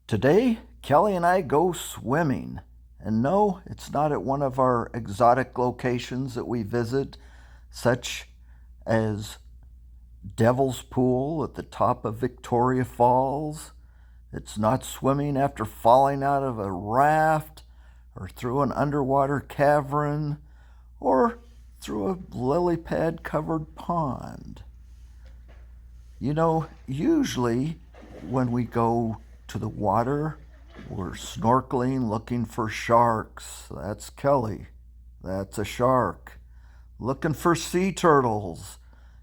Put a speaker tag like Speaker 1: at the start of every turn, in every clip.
Speaker 1: Today, Kelly and I go swimming. And no, it's not at one of our exotic locations that we visit, such as Devil's Pool at the top of Victoria Falls. It's not swimming after falling out of a raft or through an underwater cavern or through a lily pad covered pond. You know, usually when we go to the water, we're snorkeling looking for sharks. That's Kelly. That's a shark. Looking for sea turtles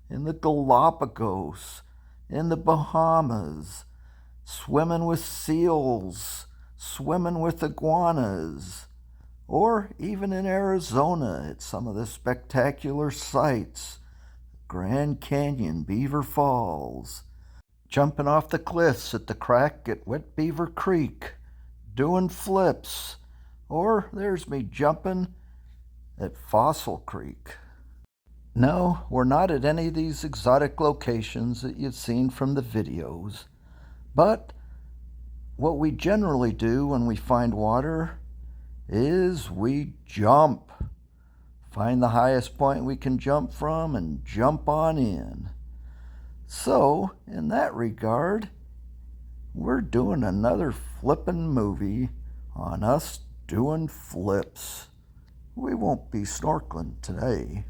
Speaker 1: in the Galapagos, in the Bahamas, swimming with seals, swimming with iguanas, or even in Arizona at some of the spectacular sights, Grand Canyon, Beaver Falls, jumping off the cliffs at the crack at Wet Beaver Creek, doing flips, or there's me jumping at Fossil Creek. No, we're not at any of these exotic locations that you've seen from the videos, but what we generally do when we find water is we jump. Find the highest point we can jump from and jump on in. So, in that regard, we're doing another flippin' movie on us doing flips. We won't be snorkeling today.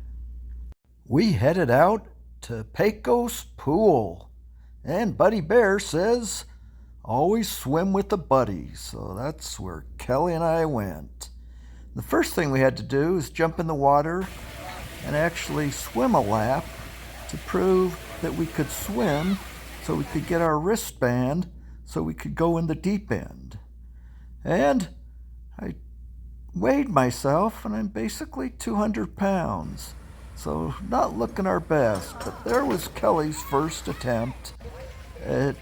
Speaker 1: We headed out to Pecos Pool, and Buddy Bear says, always swim with a buddy, so that's where Kelly and I went. The first thing we had to do is jump in the water and actually swim a lap to prove that we could swim so we could get our wristband so we could go in the deep end. And I weighed myself and I'm basically 200 pounds. So not looking our best, but there was Kelly's first attempt at,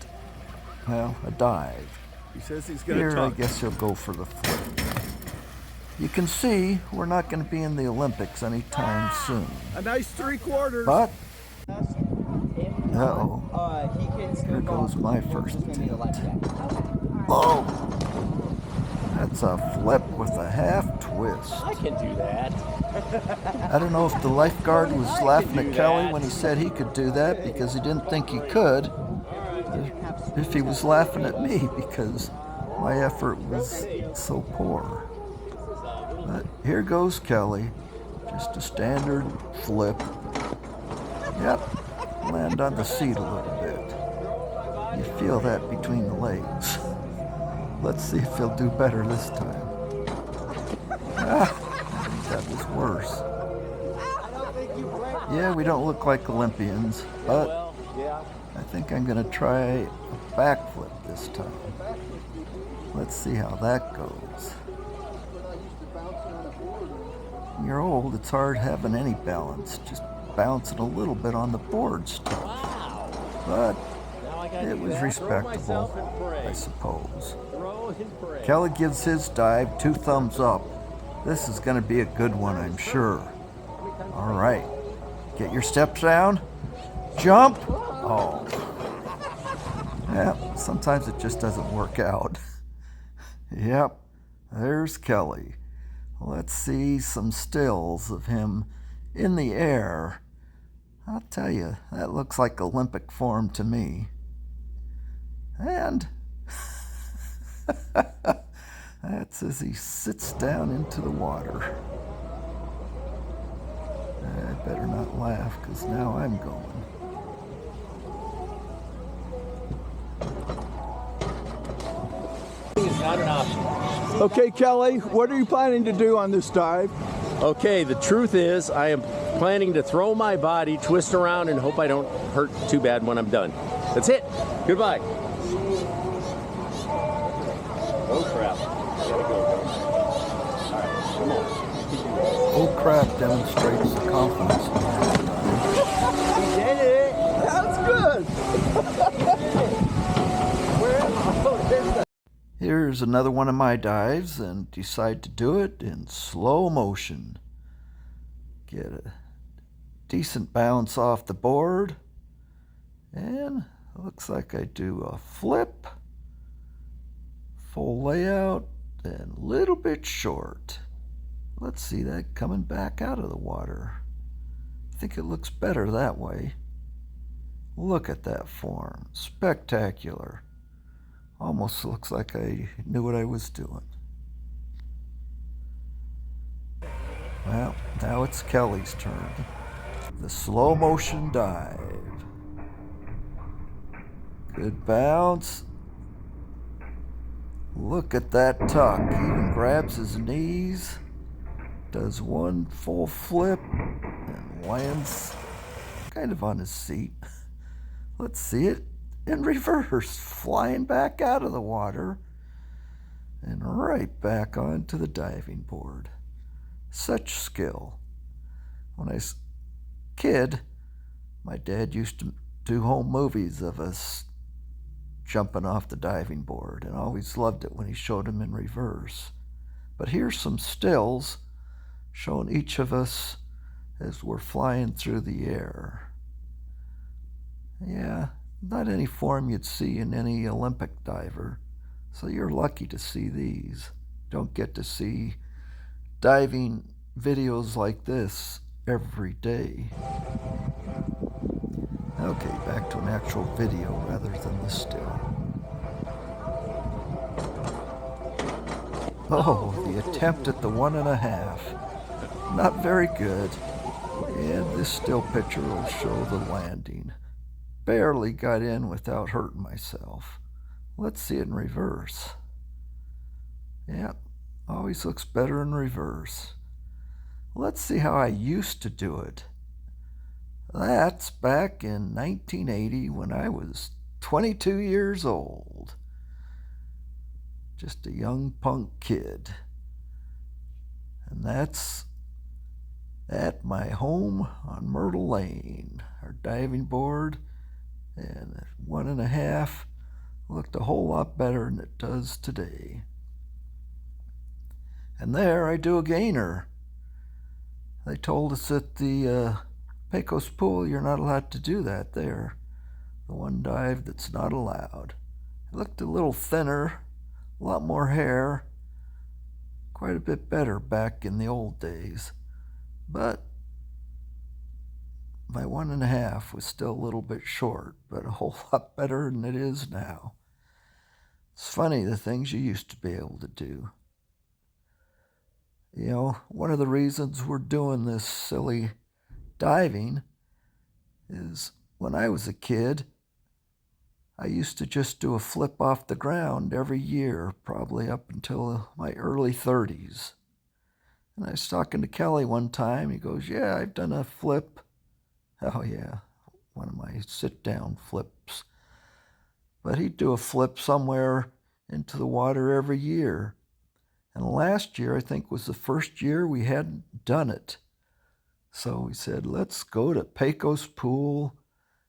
Speaker 1: well, a dive.
Speaker 2: He says he's going to
Speaker 1: Here,
Speaker 2: talk.
Speaker 1: I guess he'll go for the flip. You can see we're not going to be in the Olympics anytime soon.
Speaker 2: A nice 3/4.
Speaker 1: But, here goes my first attempt. Oh, that's a flip with a half twist.
Speaker 3: I can do that.
Speaker 1: I don't know if the lifeguard was laughing at Kelly when he said he could do that because he didn't think he could, if he was laughing at me because my effort was so poor. But here goes Kelly, just a standard flip. Yep, land on the seat a little bit. You feel that between the legs. Let's see if he'll do better this time. I think that was worse. Yeah, we don't look like Olympians, but I think I'm gonna try a backflip this time. Let's see how that goes. When you're old, it's hard having any balance. Just bouncing a little bit on the board's tough. But it was respectable, I suppose. Kelly gives his dive 2 thumbs up. This is going to be a good one, I'm sure. All right, get your steps down. Jump. Oh. Yeah, sometimes it just doesn't work out. Yep, there's Kelly. Let's see some stills of him in the air. I'll tell you, that looks like Olympic form to me. And that's as he sits down into the water. I better not laugh, because now I'm going.
Speaker 3: It's not an option.
Speaker 2: Okay, Kelly, what are you planning to do on this dive?
Speaker 3: Okay, the truth is I am planning to throw my body, twist around, and hope I don't hurt too bad when I'm done. That's it. Goodbye. Oh, crap. I gotta go. All right, come on.
Speaker 1: Oh crap demonstrates the confidence.
Speaker 3: We did it.
Speaker 2: That's good.
Speaker 1: Here's another one of my dives, and decide to do it in slow motion. Get a decent bounce off the board, and it looks like I do a flip, 2 full layout and a little bit short. Let's see that coming back out of the water. I think it looks better that way. Look at that form. Spectacular. Almost looks like I knew what I was doing. Well, now it's Kelly's turn. The slow motion dive. Good bounce. Look at that tuck. He even grabs his knees, does one full flip, and lands kind of on his seat. Let's see it in reverse, flying back out of the water and right back onto the diving board. Such skill. When I was a kid, my dad used to do home movies of us jumping off the diving board, and I always loved it when he showed them in reverse. But here's some stills showing each of us as we're flying through the air. Yeah, not any form you'd see in any Olympic diver, so you're lucky to see these. Don't get to see diving videos like this every day. Okay, back to an actual video rather than the still. Oh, the attempt at the 1.5. Not very good. And this still picture will show the landing. Barely got in without hurting myself. Let's see it in reverse. Yep, always looks better in reverse. Let's see how I used to do it. That's back in 1980 when I was 22 years old. Just a young punk kid. And that's at my home on Myrtle Lane. Our diving board and 1.5 looked a whole lot better than it does today. And there I do a gainer. They told us at the Pecos pool you're not allowed to do that there. The one dive that's not allowed. It looked a little thinner, a lot more hair, quite a bit better back in the old days. But my 1.5 was still a little bit short, but a whole lot better than it is now. It's funny the things you used to be able to do. You know, one of the reasons we're doing this silly diving is when I was a kid, I used to just do a flip off the ground every year, probably up until my early 30s. And I was talking to Kelly one time. He goes, yeah, I've done a flip. Oh, yeah, one of my sit-down flips. But he'd do a flip somewhere into the water every year. And last year, I think, was the first year we hadn't done it. So we said, let's go to Pecos Pool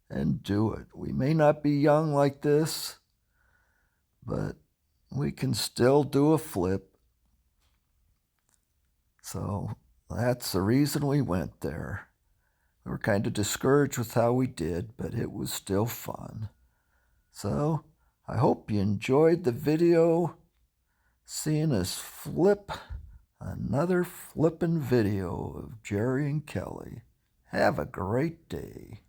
Speaker 1: and do it. We may not be young like this, but we can still do a flip. So that's the reason we went there. We were kind of discouraged with how we did, but it was still fun. So I hope you enjoyed the video, seeing us flip another flippin' video of Jerry and Kelly. Have a great day.